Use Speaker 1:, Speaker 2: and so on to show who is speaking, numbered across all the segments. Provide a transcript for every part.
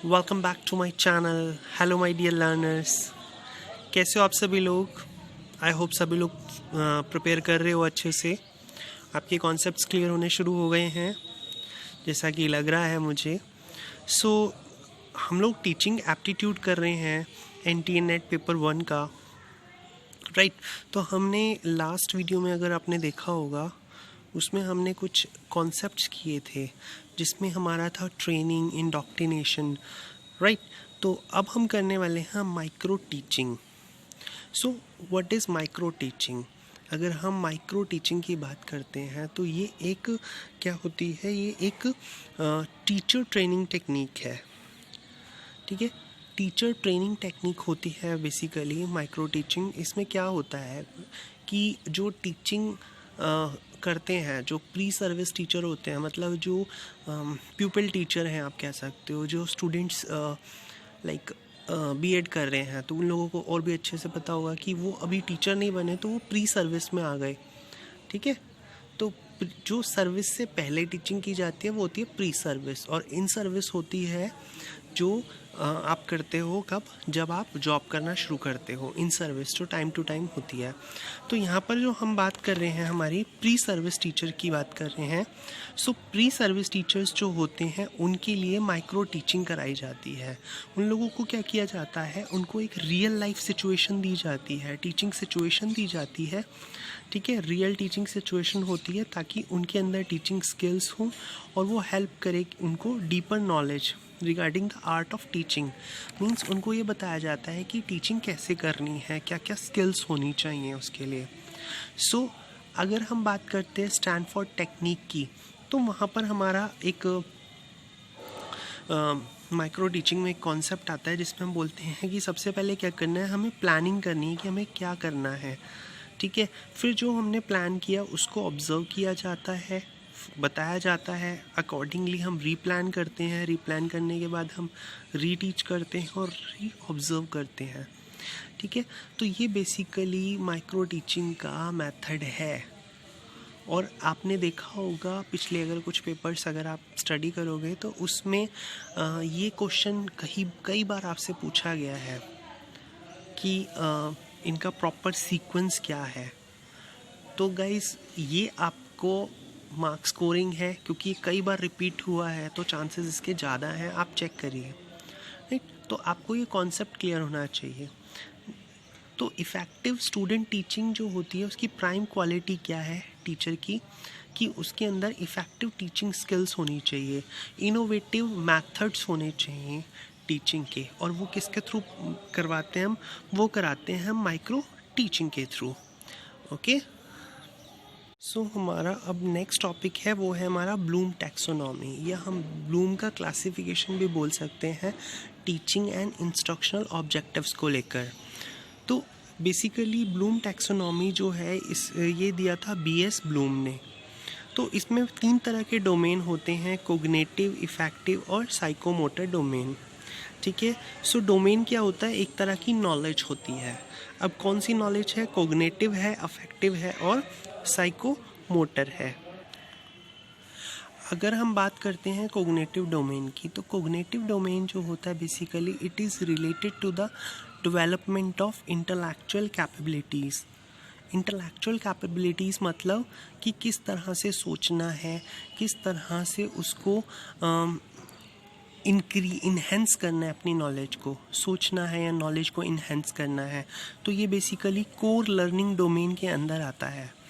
Speaker 1: Welcome back to my channel. Hello my dear learners, कैसे हो आप सभी लोग। आई होप सभी लोग प्रिपेयर कर रहे हो अच्छे से। आपके कॉन्सेप्ट्स क्लियर होने शुरू हो गए हैं जैसा कि लग रहा है मुझे। हम लोग टीचिंग एप्टीट्यूड कर रहे हैं NTA नेट पेपर 1 का, राइट। तो हमने लास्ट वीडियो में, अगर आपने देखा होगा, उसमें हमने कुछ कॉन्सेप्ट्स किए थे जिसमें हमारा था ट्रेनिंग, इंडोक्ट्रिनेशन, राइट। तो अब हम करने वाले हैं micro teaching. So what is micro teaching? अगर हम माइक्रो टीचिंग की बात करते हैं तो ये एक क्या होती है, ये एक टीचर ट्रेनिंग टेक्निक है, ठीक है। टीचर ट्रेनिंग टेक्निक होती है बेसिकली माइक्रो टीचिंग। इसमें क्या होता है कि जो टीचिंग करते हैं, जो प्री सर्विस टीचर होते हैं, मतलब जो प्यूपिल टीचर हैं आप कह सकते हो, जो स्टूडेंट्स लाइक B.Ed कर रहे हैं, तो उन लोगों को और भी अच्छे से पता होगा कि वो अभी टीचर नहीं बने तो वो प्री सर्विस में आ गए, ठीक है। तो जो सर्विस से पहले टीचिंग की जाती है वो होती है प्री सर्विस, और इन सर्विस होती है जो आप करते हो कब, जब आप जॉब करना शुरू करते हो। इन सर्विस जो टाइम टू टाइम होती है। तो यहाँ पर जो हम बात कर रहे हैं, हमारी प्री सर्विस टीचर की बात कर रहे हैं। सो प्री सर्विस टीचर्स जो होते हैं उनके लिए माइक्रो टीचिंग कराई जाती है। उन लोगों को क्या किया जाता है, उनको एक रियल लाइफ सिचुएशन दी जाती है, टीचिंग सिचुएशन दी जाती है, ठीक है। रियल टीचिंग सिचुएशन होती है ताकि उनके अंदर टीचिंग स्किल्स हों और वो हेल्प करे उनको deeper knowledge regarding the art of teaching. Means उनको ये बताया जाता है कि टीचिंग कैसे करनी है, क्या क्या स्किल्स होनी चाहिए उसके लिए। सो अगर हम बात करते हैं स्टैनफोर्ड टेक्निक की, तो वहाँ पर हमारा एक माइक्रो टीचिंग में एक कॉन्सेप्ट आता है जिसमें हम बोलते हैं कि सबसे पहले क्या करना है, हमें प्लानिंग करनी है कि हमें क्या करना है, ठीक है। फिर जो हमने प्लान किया उसको ऑब्ज़र्व किया जाता है, बताया जाता है, अकॉर्डिंगली हम रीप्लान करते हैं। रीप्लान करने के बाद हम रीटीच करते हैं और री ऑब्ज़र्व करते हैं, ठीक है। तो ये बेसिकली माइक्रो टीचिंग का मेथड है। और आपने देखा होगा पिछले अगर कुछ पेपर्स अगर आप स्टडी करोगे तो उसमें ये क्वेश्चन कई बार आपसे पूछा गया है कि इनका प्रॉपर सीक्वेंस क्या है। तो गाइस ये आपको मार्क स्कोरिंग है, क्योंकि कई बार रिपीट हुआ है तो चांसेस इसके ज़्यादा हैं, आप चेक करिए, राइट। तो आपको ये कॉन्सेप्ट क्लियर होना चाहिए। तो इफ़ेक्टिव स्टूडेंट टीचिंग जो होती है उसकी प्राइम क्वालिटी क्या है टीचर की, कि उसके अंदर इफ़ेक्टिव टीचिंग स्किल्स होनी चाहिए, इनोवेटिव मेथड्स होने चाहिए टीचिंग के। और वो किसके थ्रू करवाते हैं हम, वो कराते हैं हम माइक्रो टीचिंग के थ्रू, ओके। सो हमारा अब नेक्स्ट टॉपिक है, वो है हमारा ब्लूम टैक्सोनॉमी, या हम ब्लूम का क्लासिफिकेशन भी बोल सकते हैं टीचिंग एंड इंस्ट्रक्शनल ऑब्जेक्टिव्स को लेकर। तो बेसिकली ब्लूम टैक्सोनॉमी जो है ये दिया था B.S. ब्लूम ने। तो इसमें 3 तरह के डोमेन होते हैं, कोग्निटिव, इफेक्टिव और साइकोमोटर डोमेन, ठीक है। सो डोमेन क्या होता है, एक तरह की नॉलेज होती है। अब कौन सी नॉलेज है, कोग्निटिव है, अफेक्टिव है और साइकोमोटर है। अगर हम बात करते हैं कोग्निटिव डोमेन की, तो कोग्निटिव डोमेन जो होता है basically it is related to the development of intellectual capabilities. Intellectual capabilities मतलब कि किस तरह से सोचना है, किस तरह से उसको इन्हेंस करना है, अपनी नॉलेज को सोचना है या नॉलेज को इन्हेंस करना है। तो ये बेसिकली कोर लर्निंग डोमेन के अंदर आता है,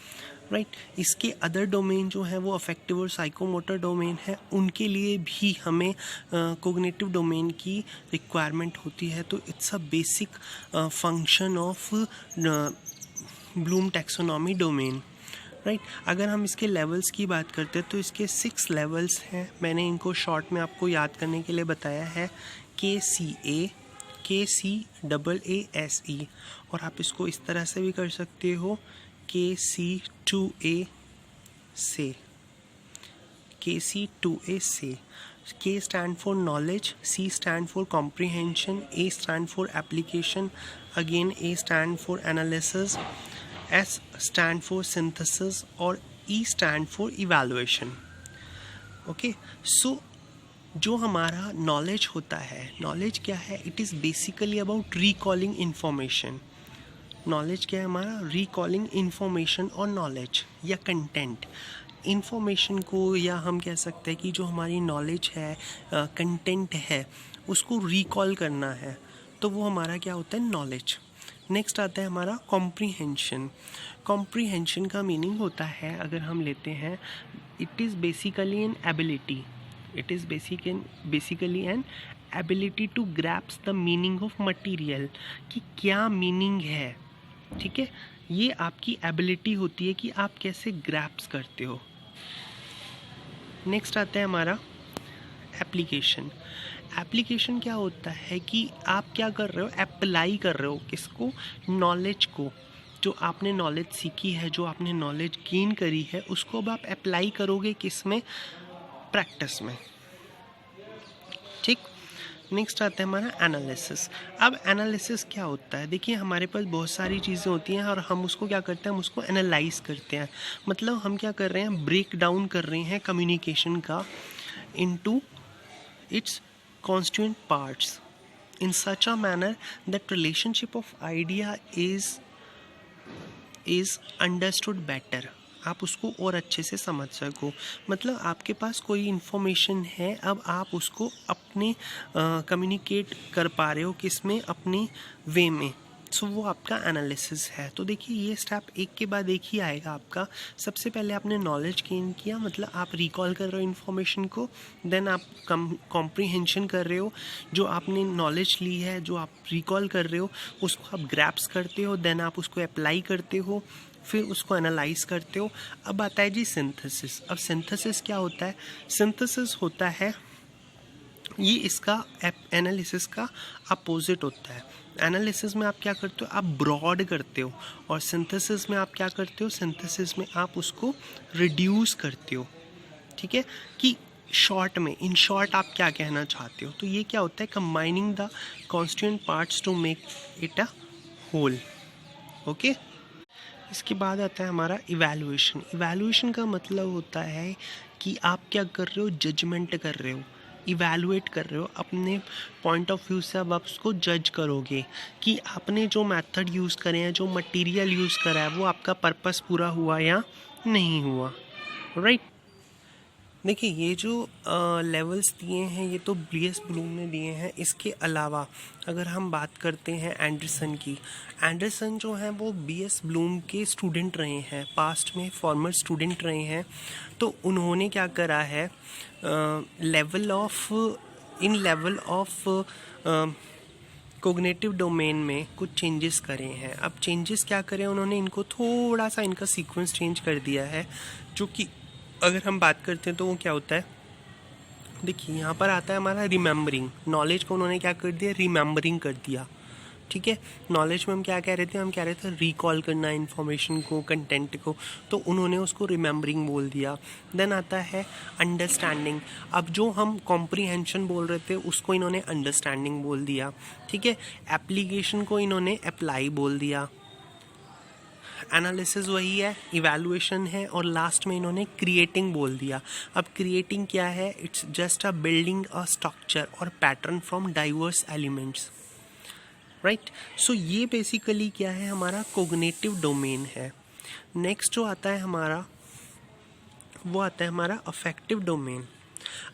Speaker 1: राइट। इसके अदर डोमेन जो है वो अफेक्टिव और साइकोमोटर डोमेन है, उनके लिए भी हमें कोग्निटिव डोमेन की रिक्वायरमेंट होती है। तो it's a basic function of Bloom taxonomy domain, right. अगर हम इसके लेवल्स की बात करते हैं तो इसके 6 लेवल्स हैं। मैंने इनको शॉर्ट में आपको याद करने के लिए बताया है, KCA, KCAASE, और आप इसको इस तरह से भी कर सकते हो, KC2A से, KC2A से। K stand for knowledge, C stand for comprehension, A stand for application, again A stand for analysis, S stand for synthesis और E stand for evaluation, okay। So जो हमारा नॉलेज होता है, नॉलेज क्या है? It is basically about recalling information. Knowledge क्या है हमारा? रिकॉलिंग इन्फॉर्मेशन और नॉलेज या कंटेंट। इन्फॉर्मेशन को, या हम कह सकते हैं कि जो हमारी नॉलेज है, कंटेंट है, उसको रिकॉल करना है, तो वो हमारा क्या होता है? नॉलेज। नेक्स्ट आता है हमारा कॉम्प्रीहेंशन। कॉम्प्रीहेंशन का मीनिंग होता है, अगर हम लेते हैं, it is basically an ability, it is basically an ability to grasp the meaning of material, कि क्या मीनिंग है। ठीक है, ये आपकी एबिलिटी होती है कि आप कैसे ग्रैप्स करते हो। नेक्स्ट आता है हमारा एप्लीकेशन। एप्लीकेशन क्या होता है कि आप क्या कर रहे हो? अप्लाई कर रहे हो किसको? नॉलेज को। जो आपने नॉलेज सीखी है, जो आपने नॉलेज गेन करी है, उसको अब आप अप्लाई करोगे किस में? प्रैक्टिस में। ठीक। नेक्स्ट आता है हमारा एनालिसिस। अब एनालिसिस क्या होता है? देखिए, हमारे पास बहुत सारी चीज़ें होती हैं और हम उसको क्या करते हैं? हम उसको एनालाइज करते हैं। मतलब हम क्या कर रहे हैं? ब्रेक डाउन कर रहे हैं कम्युनिकेशन का into its constituent parts in such a manner that relationship of idea is understood better। आप उसको और अच्छे से समझ सको। मतलब आपके पास कोई इन्फॉर्मेशन है, अब आप उसको अपने कम्युनिकेट कर पा रहे हो किस में? अपने वे में। सो वो आपका एनालिसिस है। तो देखिए, ये स्टेप एक के बाद एक ही आएगा आपका। सबसे पहले आपने नॉलेज गेन किया, मतलब आप रिकॉल कर रहे हो इन्फॉर्मेशन को। देन आप कॉम्प्रीहेंशन कर रहे हो, जो आपने नॉलेज ली है, जो आप रिकॉल कर रहे हो, उसको आप ग्रैप्स करते हो। देन आप उसको अप्लाई करते हो, फिर उसको एनालाइज करते हो। अब आता है जी सिंथेसिस। अब सिंथेसिस क्या होता है? सिंथेसिस होता है, ये इसका एनालिसिस का अपोजिट होता है। एनालिसिस में आप क्या करते हो? आप ब्रॉड करते हो, और सिंथेसिस में आप क्या करते हो? सिंथेसिस में आप उसको रिड्यूस करते हो। ठीक है, कि शॉर्ट में, इन शॉर्ट आप क्या कहना चाहते हो। तो ये क्या होता है? Combining the constituent parts to make it a whole. Okay. इसके बाद आता है हमारा इवैल्यूएशन। इवैल्यूएशन का मतलब होता है कि आप क्या कर रहे हो? जजमेंट कर रहे हो, इवैल्यूएट कर रहे हो। अपने पॉइंट ऑफ व्यू से अब आप उसको जज करोगे कि आपने जो मेथड यूज़ करे हैं, जो मटेरियल यूज़ करा है, वो आपका पर्पस पूरा हुआ या नहीं हुआ। राइट। देखिए, ये जो लेवल्स दिए हैं, ये तो BS ब्लूम ने दिए हैं। इसके अलावा अगर हम बात करते हैं एंडरसन की, एंडरसन जो हैं वो BS ब्लूम के स्टूडेंट रहे हैं, पास्ट में फॉर्मर स्टूडेंट रहे हैं। तो उन्होंने क्या करा है? लेवल ऑफ कोग्निटिव डोमेन में कुछ चेंजेस करे हैं। अब चेंजेस क्या करें उन्होंने? इनको थोड़ा सा इनका सीक्वेंस चेंज कर दिया है, जो कि अगर हम बात करते हैं तो वो क्या होता है? देखिए, यहाँ पर आता है हमारा रिमेंबरिंग। नॉलेज को उन्होंने क्या कर दिया? रिमेंबरिंग कर दिया। ठीक है, नॉलेज में हम क्या कह रहे थे? हम कह रहे थे रिकॉल करना इन्फॉर्मेशन को, कंटेंट को, तो उन्होंने उसको रिमेंबरिंग बोल दिया। देन आता है अंडरस्टैंडिंग। अब जो हम कॉम्प्रीहेंशन बोल रहे थे, उसको इन्होंने अंडरस्टैंडिंग बोल दिया। ठीक है, एप्लीकेशन को इन्होंने अप्लाई बोल दिया। एनालिसिस वही है, इवैल्यूएशन है, और लास्ट में इन्होंने क्रिएटिंग बोल दिया। अब क्रिएटिंग क्या है? It's just a building a structure और pattern from diverse elements. Right. So ये बेसिकली क्या है? हमारा कोग्निटिव डोमेन है। नेक्स्ट जो आता है हमारा, वो आता है हमारा अफेक्टिव डोमेन।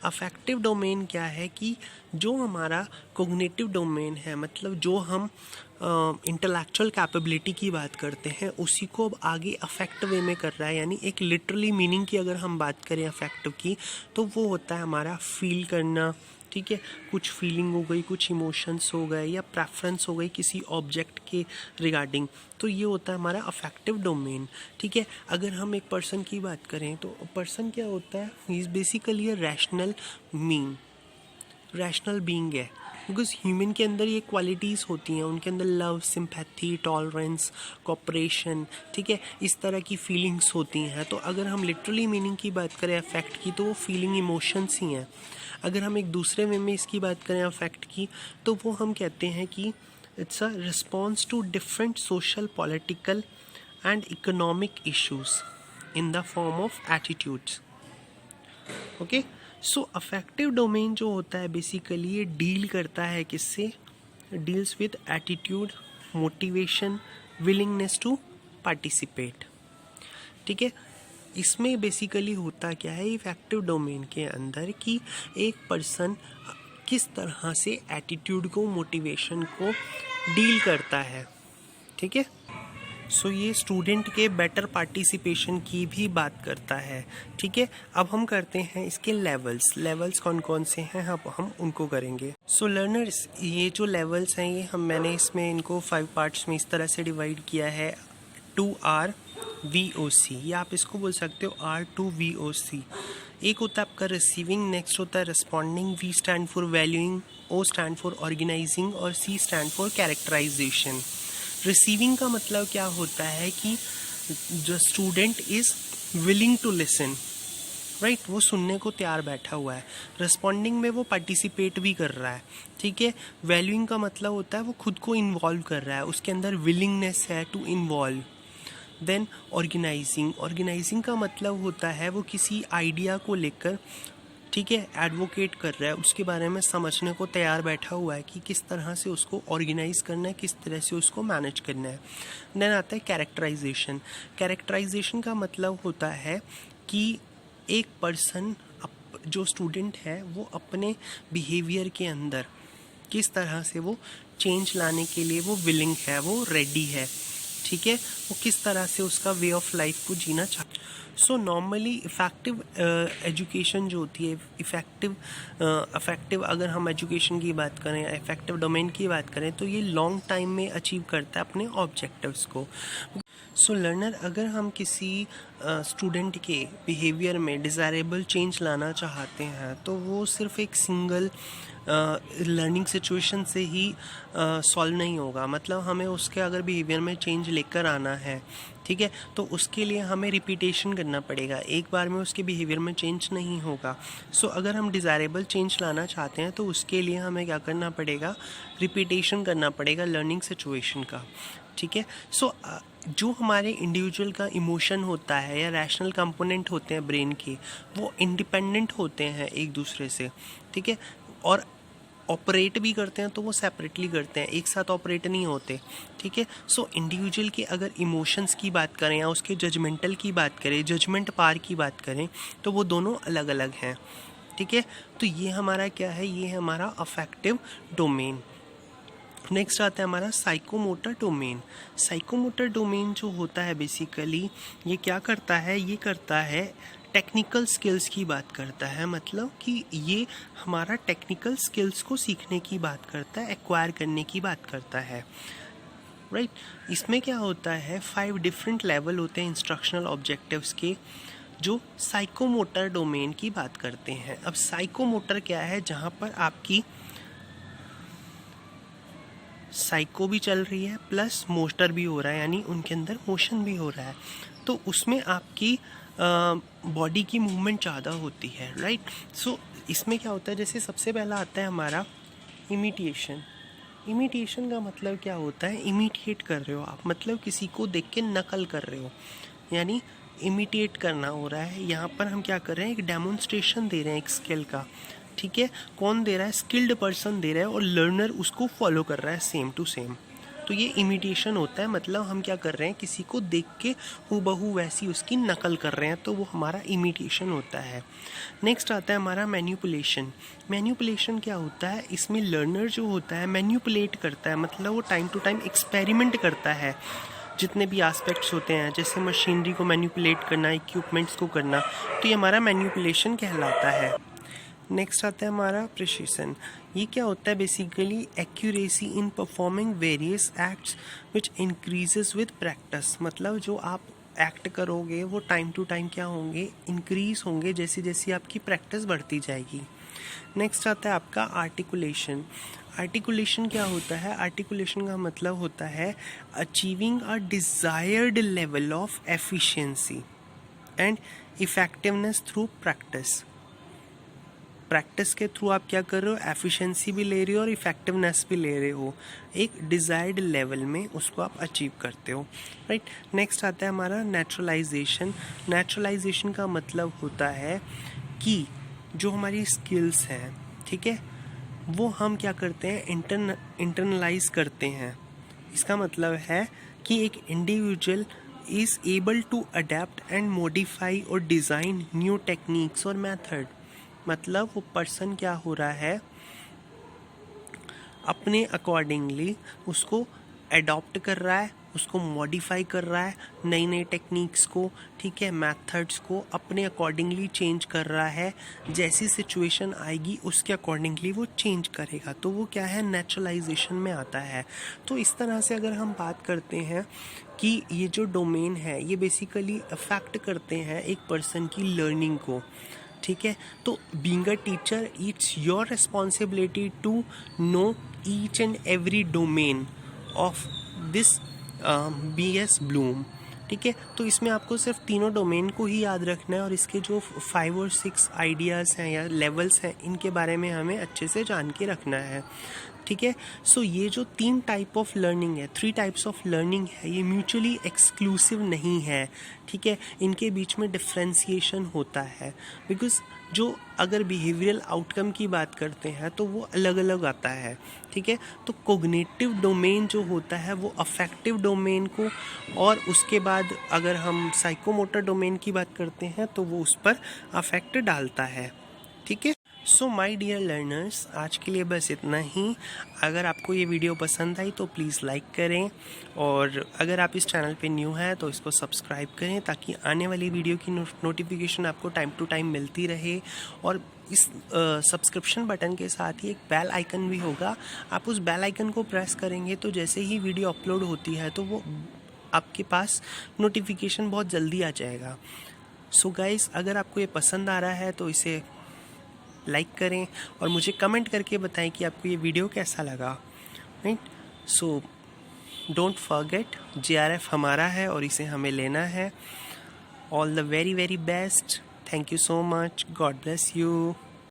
Speaker 1: अफेक्टिव डोमेन क्या है? कि जो हमारा कोग्निटिव डोमेन है, मतलब जो हम इंटेलेक्चुअल कैपेबिलिटी की बात करते हैं, उसी को अब आगे अफेक्ट वे में कर रहा है। यानी एक लिटरली मीनिंग की अगर हम बात करें अफेक्टिव की, तो वो होता है हमारा फील करना। ठीक है, कुछ फीलिंग हो गई, कुछ इमोशंस हो गए, या प्रेफरेंस हो गई किसी ऑब्जेक्ट के रिगार्डिंग, तो ये होता है हमारा अफेक्टिव डोमेन। ठीक है, अगर हम एक पर्सन की बात करें, तो पर्सन क्या होता है? He is basically a rational being है, बिकॉज ह्यूमन के अंदर ये क्वालिटीज़ होती हैं, उनके अंदर लव, सिंपैथी, टॉलरेंस, कोऑपरेशन, ठीक है, इस तरह की फीलिंग्स होती हैं। तो अगर हम लिटरली मीनिंग की बात करें अफेक्ट की, तो वो फीलिंग इमोशंस ही हैं। अगर हम एक दूसरे वे में इसकी बात करें अफेक्ट की, तो वो हम कहते हैं कि it's a response to different social, political and economic issues in the form of attitudes. Okay, so affective domain जो होता है बेसिकली ये डील करता है किससे, deals with attitude, motivation, willingness to participate. ठीक है, इसमें बेसिकली होता क्या है इफेक्टिव डोमेन के अंदर कि एक पर्सन किस तरह से एटीट्यूड को, मोटिवेशन को डील करता है। ठीक है, सो ये स्टूडेंट के बेटर पार्टिसिपेशन की भी बात करता है। ठीक है, अब हम करते हैं इसके लेवल्स कौन कौन से हैं, अब हम उनको करेंगे। सो लर्नर्स, ये जो लेवल्स हैं ये मैंने इसमें इनको 5 पार्ट्स में इस तरह से डिवाइड किया है। 2RVOC, ये आप इसको बोल सकते हो R2VOC। एक होता है आपका रिसीविंग, नेक्स्ट होता है responding, V stand for valuing, O stand for organizing और C stand for characterization. Receiving का मतलब क्या होता है कि जो student is willing to listen, right, वो सुनने को तैयार बैठा हुआ है। रिस्पॉन्डिंग में वो पार्टिसिपेट भी कर रहा है। ठीक है, वैल्यूइंग का मतलब होता है वो खुद को इन्वॉल्व कर रहा है, उसके अंदर विलिंगनेस है टू इन्वॉल्व। देन ऑर्गेनाइजिंग का मतलब होता है वो किसी आइडिया को लेकर, ठीक है, एडवोकेट कर रहा है, उसके बारे में समझने को तैयार बैठा हुआ है कि किस तरह से उसको ऑर्गेनाइज करना है, किस तरह से उसको मैनेज करना है। देन आता है कैरेक्टराइजेशन का मतलब होता है कि एक पर्सन, जो स्टूडेंट है, वो अपने बिहेवियर के अंदर किस तरह से वो चेंज लाने के लिए वो विलिंग है, वो रेडी है। ठीक है, वो किस तरह से उसका वे ऑफ लाइफ को जीना चाहता है। सो नॉर्मली इफ़ेक्टिव एजुकेशन जो होती है, इफ़ेक्टिव अगर हम एजुकेशन की बात करें, इफ़ेक्टिव डोमेन की बात करें, तो ये लॉन्ग टाइम में अचीव करता है अपने ऑब्जेक्टिव्स को। सो लर्नर, अगर हम किसी स्टूडेंट के बिहेवियर में डिज़ायरेबल चेंज लाना चाहते हैं तो वो सिर्फ एक सिंगल लर्निंग सिचुएशन से ही सॉल्व नहीं होगा। मतलब हमें उसके अगर बिहेवियर में चेंज लेकर आना है, ठीक है, तो उसके लिए हमें रिपीटेशन करना पड़ेगा। एक बार में उसके बिहेवियर में चेंज नहीं होगा। सो अगर हम डिज़ायरेबल चेंज लाना चाहते हैं तो उसके लिए हमें क्या करना पड़ेगा, रिपीटेशन करना पड़ेगा लर्निंग सिचुएशन का। ठीक है, सो जो हमारे इंडिविजुअल का इमोशन होता है या रैशनल कंपोनेंट होते हैं ब्रेन के, वो इंडिपेंडेंट होते हैं एक दूसरे से। ठीक है, और ऑपरेट भी करते हैं तो वो सेपरेटली करते हैं, एक साथ ऑपरेट नहीं होते। ठीक है, सो इंडिविजुअल के अगर इमोशंस की बात करें या उसके जजमेंटल की बात करें, जजमेंट पावर की बात करें, तो वो दोनों अलग अलग हैं। ठीक है, तो ये हमारा क्या है, ये है हमारा अफेक्टिव डोमेन। नेक्स्ट आता है हमारा साइकोमोटर डोमेन। साइकोमोटर डोमेन जो होता है बेसिकली ये क्या करता है, ये करता है टेक्निकल स्किल्स की बात करता है। मतलब कि ये हमारा टेक्निकल स्किल्स को सीखने की बात करता है, एक्वायर करने की बात करता है। राइट, इसमें क्या होता है, 5 डिफरेंट लेवल होते हैं इंस्ट्रक्शनल ऑब्जेक्टिव्स के जो साइकोमोटर डोमेन की बात करते हैं। अब साइकोमोटर क्या है, जहाँ पर आपकी साइको भी चल रही है प्लस मोटर भी हो रहा है, यानी उनके अंदर मोशन भी हो रहा है, तो उसमें आपकी बॉडी की मूवमेंट ज़्यादा होती है। राइट, सो इसमें क्या होता है, जैसे सबसे पहला आता है हमारा इमिटेशन। इमिटेशन का मतलब क्या होता है, इमिटेट कर रहे हो आप, मतलब किसी को देख के नकल कर रहे हो, यानी इमिटेट करना हो रहा है। यहाँ पर हम क्या कर रहे हैं, एक डेमोन्स्ट्रेशन दे रहे हैं एक स्किल का। ठीक है, कौन दे रहा है, स्किल्ड पर्सन दे रहा है और लर्नर उसको फॉलो कर रहा है सेम टू सेम। तो ये इमिटेशन होता है, मतलब हम क्या कर रहे हैं, किसी को देख के हूबहू वैसी उसकी नकल कर रहे हैं, तो वो हमारा इमिटेशन होता है। नेक्स्ट आता है हमारा मैन्युपुलेशन। मैन्युपुलेशन क्या होता है, इसमें लर्नर जो होता है मैन्युपुलेट करता है, मतलब वो टाइम टू टाइम एक्सपेरिमेंट करता है जितने भी एस्पेक्ट्स होते हैं, जैसे मशीनरी को मैन्युपुलेट करना, इक्विपमेंट्स को करना, तो ये हमारा मैन्युपुलेशन कहलाता है। नेक्स्ट आता है हमारा प्रिसिशन। ये क्या होता है, basically accuracy in performing various acts which increases with practice. मतलब जो आप एक्ट करोगे वो टाइम टू टाइम क्या होंगे, इंक्रीज होंगे जैसे जैसे आपकी प्रैक्टिस बढ़ती जाएगी। नेक्स्ट आता है आपका आर्टिकुलेशन। आर्टिकुलेशन क्या होता है, आर्टिकुलेशन का मतलब होता है achieving a desired level of efficiency and effectiveness through practice. Practice के थ्रू आप क्या कर रहे हो, एफिशिएंसी भी ले रहे हो और इफेक्टिवनेस भी ले रहे हो, एक डिज़ायर्ड लेवल में उसको आप अचीव करते हो। राइट, नेक्स्ट आता है हमारा नेचुरलाइजेशन। नेचुरलाइजेशन का मतलब होता है कि जो हमारी स्किल्स हैं, ठीक है, वो हम क्या करते हैं, इंटरनलाइज करते हैं। इसका मतलब है कि एक individual is able to adapt and modify और डिज़ाइन न्यू टेक्निक्स और मेथड। मतलब वो पर्सन क्या हो रहा है, अपने अकॉर्डिंगली उसको एडॉप्ट कर रहा है, उसको मॉडिफाई कर रहा है, नई नई टेक्निक्स को, ठीक है, मेथड्स को अपने अकॉर्डिंगली चेंज कर रहा है। जैसी सिचुएशन आएगी उसके अकॉर्डिंगली वो चेंज करेगा, तो वो क्या है, नेचुरलाइजेशन में आता है। तो इस तरह से अगर हम बात करते हैं कि ये जो डोमेन है ये बेसिकली अफेक्ट करते हैं एक पर्सन की लर्निंग को, ठीक है। तो being a teacher, it's your responsibility to know each and every domain of this BS Bloom, ठीक है। तो इसमें आपको सिर्फ तीनों डोमेन को ही याद रखना है और इसके जो 5 और 6 आइडियाज़ हैं या लेवल्स हैं इनके बारे में हमें अच्छे से जान के रखना है, ठीक है। सो ये जो 3 टाइप ऑफ लर्निंग है, 3 टाइप्स ऑफ लर्निंग है, ये म्यूचुअली एक्सक्लूसिव नहीं है, ठीक है। इनके बीच में डिफ्रेंसिएशन होता है, बिकॉज जो अगर बिहेवियरल आउटकम की बात करते हैं तो वो अलग अलग आता है, ठीक है। तो कोग्निटिव डोमेन जो होता है वो अफेक्टिव डोमेन को, और उसके बाद अगर हम साइकोमोटर डोमेन की बात करते हैं तो वो उस पर अफेक्ट डालता है, ठीक है। सो माय डियर लर्नर्स, आज के लिए बस इतना ही। अगर आपको ये वीडियो पसंद आई तो प्लीज़ लाइक करें, और अगर आप इस चैनल पे न्यू हैं तो इसको सब्सक्राइब करें ताकि आने वाली वीडियो की नोटिफिकेशन आपको टाइम टू टाइम मिलती रहे। और इस सब्सक्रिप्शन बटन के साथ ही एक बेल आइकन भी होगा, आप उस बेल आइकन को प्रेस करेंगे तो जैसे ही वीडियो अपलोड होती है तो वो आपके पास नोटिफिकेशन बहुत जल्दी आ जाएगा। सो गाइस, अगर आपको ये पसंद आ रहा है तो इसे लाइक करें और मुझे कमेंट करके बताएं कि आपको ये वीडियो कैसा लगा, right. So don't forget, JRF हमारा है और इसे हमें लेना है। All the very very best, thank you so much, God bless you.